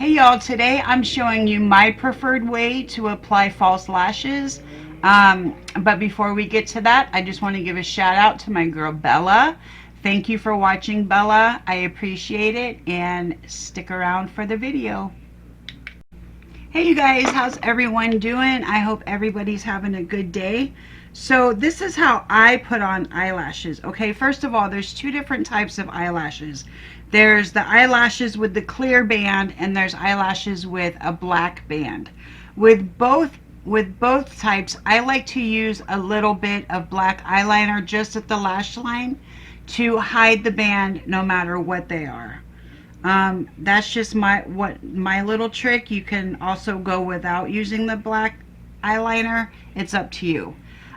Hey y'all, today I'm showing you my preferred way to apply false lashes. But before we get to that, I just want to give a shout out to my girl Bella. Thank you for watching, Bella. I appreciate it, and stick around for the video. Hey you guys, how's everyone doing? I hope everybody's having a good day. So this is how I put on eyelashes. Okay, first of all, there's two different types of eyelashes. There's the eyelashes with the clear band, and there's eyelashes with a black band. With both types, I like to use a little bit of black eyeliner just at the lash line to hide the band no matter what they are. That's just my little trick. You can also go without using the black eyeliner. It's up to you.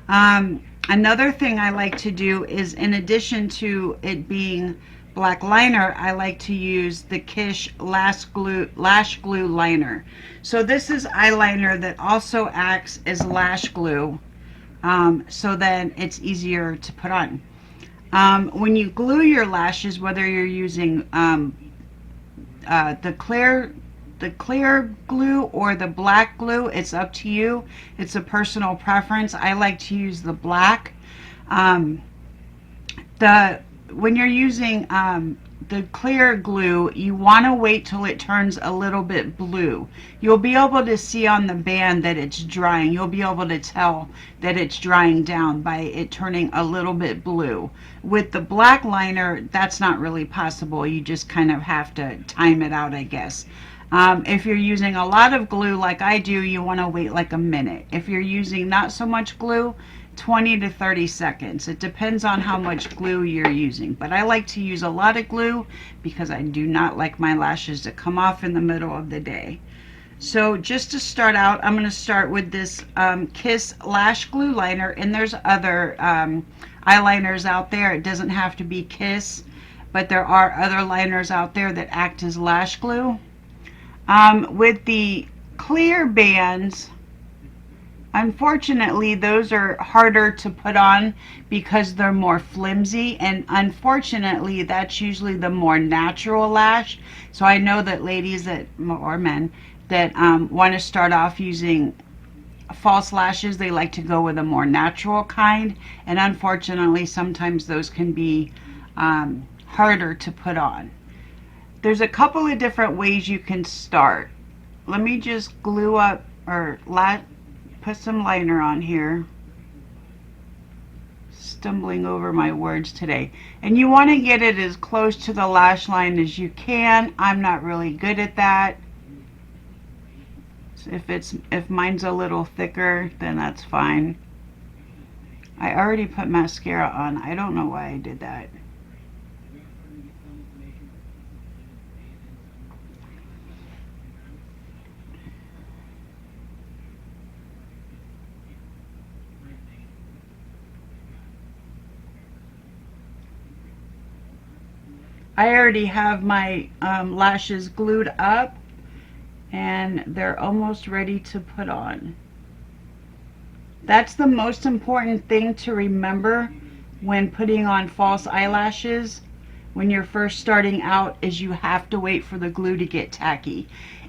Another thing I like to do is, in addition to it being black liner, I like to use the Kish Lash Glue liner. So this is eyeliner that also acts as lash glue, so then it's easier to put on. When you glue your lashes, whether you're using the clear glue or the black glue, it's up to you. It's a personal preference. I like to use the black. When you're using the clear glue, you want to wait till it turns a little bit blue. You'll be able to see on the band that it's drying. You'll be able to tell that it's drying down by it turning a little bit blue. With the black liner, that's not really possible. You just kind of have to time it out, I guess. If you're using a lot of glue like I do, you want to wait like a minute. If you're using not so much glue, 20 to 30 seconds. It depends on how much glue you're using. But I like to use a lot of glue because I do not like my lashes to come off in the middle of the day. So just to start out, I'm going to start with this Kiss Lash Glue liner. And there's other eyeliners out there. It doesn't have to be Kiss, but there are other liners out there that act as lash glue. With the clear bands, unfortunately, those are harder to put on because they're more flimsy, and unfortunately, that's usually the more natural lash. So I know that ladies or men that want to start off using false lashes, they like to go with a more natural kind, and unfortunately, sometimes those can be harder to put on. There's a couple of different ways you can start. Let me just glue up or put some liner on here. Stumbling over my words today. And you want to get it as close to the lash line as you can. I'm not really good at that. So if mine's a little thicker, then that's fine. I already put mascara on. I don't know why I did that. I already have my lashes glued up, and they're almost ready to put on. That's the most important thing to remember when putting on false eyelashes when you're first starting out, is you have to wait for the glue to get tacky.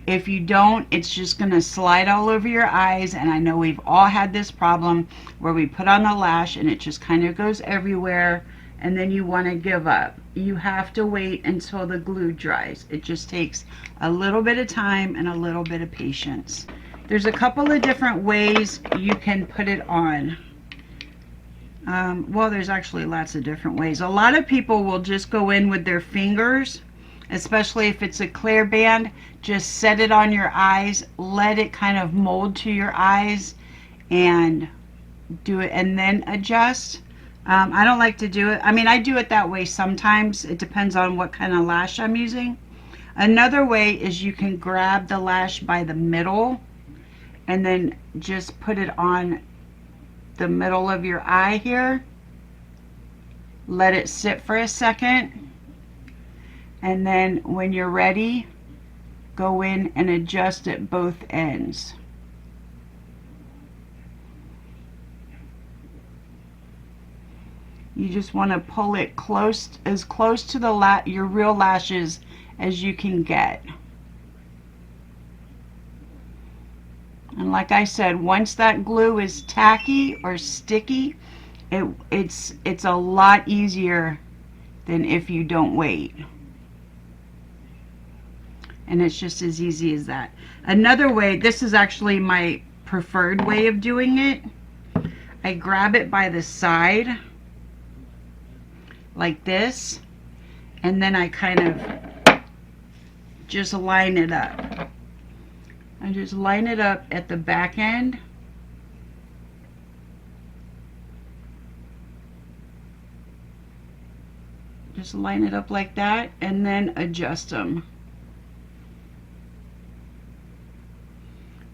If you don't, it's just going to slide all over your eyes, and I know we've all had this problem where we put on the lash and it just kind of goes everywhere, and then you want to give up. You have to wait until the glue dries. It just takes a little bit of time and a little bit of patience. There's a couple of different ways you can put it on. Well, there's actually lots of different ways. A lot of people will just go in with their fingers, especially if it's a clear band. Just set it on your eyes, let it kind of mold to your eyes, and do it, and then adjust. I don't like to do it. I mean, I do it that way sometimes. It depends on what kind of lash I'm using. Another way is you can grab the lash by the middle and then just put it on the middle of your eye here. Let it sit for a second. And then when you're ready, go in and adjust at both ends. You just want to pull it as close to your real lashes as you can get. And like I said, once that glue is tacky or sticky, it's a lot easier than if you don't wait. And it's just as easy as that. Another way, this is actually my preferred way of doing it. I grab it by the side like this, and then I kind of just line it up. I just line it up at the back end. Just line it up like that and then adjust them.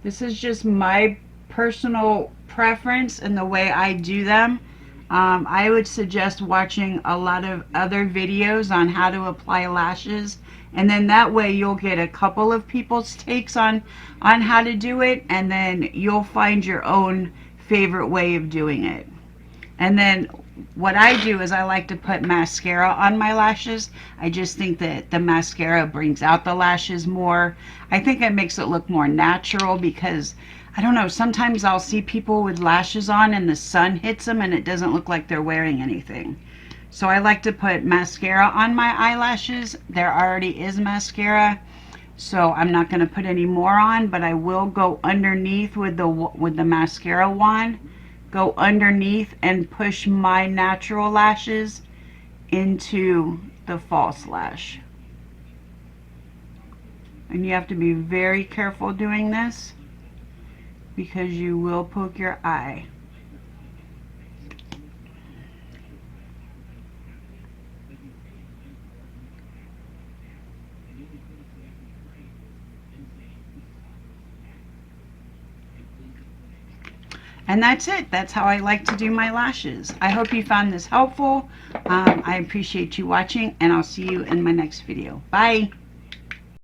This is just my personal preference and the way I do them. I would suggest watching a lot of other videos on how to apply lashes, and then that way you'll get a couple of people's takes on how to do it, and then you'll find your own favorite way of doing it. And then what I do is I like to put mascara on my lashes. I just think that the mascara brings out the lashes more. I think it makes it look more natural, because I don't know, sometimes I'll see people with lashes on and the sun hits them and it doesn't look like they're wearing anything. So I like to put mascara on my eyelashes. There already is mascara, so I'm not going to put any more on, but I will go underneath with the mascara wand, go underneath and push my natural lashes into the false lash. And you have to be very careful doing this, because you will poke your eye. And that's it. That's how I like to do my lashes. I hope you found this helpful. I appreciate you watching, and I'll see you in my next video. Bye.